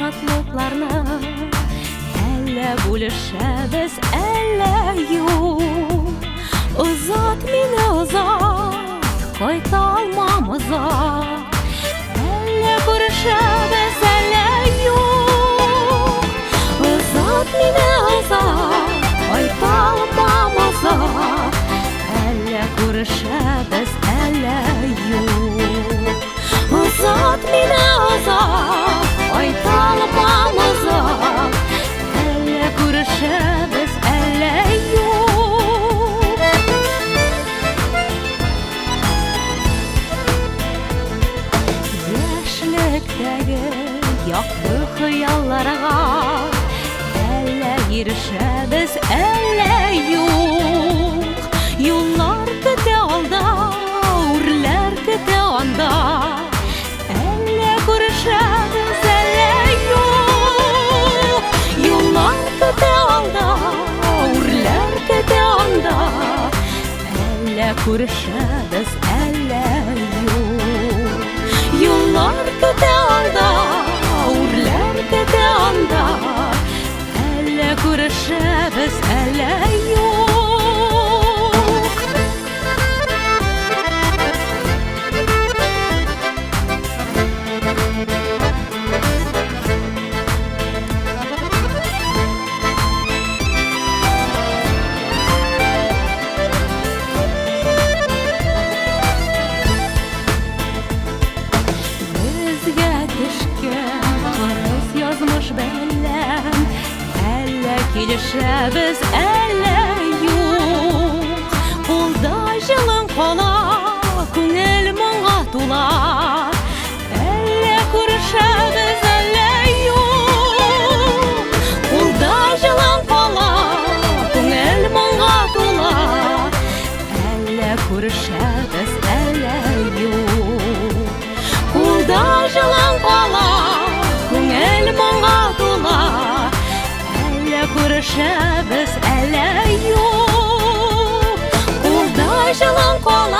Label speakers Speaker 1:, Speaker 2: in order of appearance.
Speaker 1: шатлыкларны әллә бүлешәбез, әллә юк. Озат мине, озат, кайта алмам озат, әллә күрешәбез, әллә юк. Озат мине, озат, кайта алмам озат, әллә күрешәбез, әллә юк. Озат мине, озат, кайта алмам озат, әллә күрешәбез, әллә юк. Яшьлектәге якты хыялларга әллә ирешәбез, әллә юк. Юллар көтә алда, үрләр көтә анда, әллә күрешәбез, әллә юк. Юллар көтә алда, үрләр көтә анда, әллә күрешәбез, әллә юк. Юллар көтә алда, үрләр көтә анда, әллә күрешәбез, әллә юк. Безгә төшкән кырыс язмыш бәйләм, әллә килешәбез, әллә юк. Кулда җылың кала, күңел моңга тула, әллә күрешәбез, әллә юк. Кулда җылың кала, күңел моңга тула, әллә күрешәбез, әллә юк. Кулда җылың кала, күңел моңга тула, әллә күрешәбез, әллә юк. Кулда җылың кала,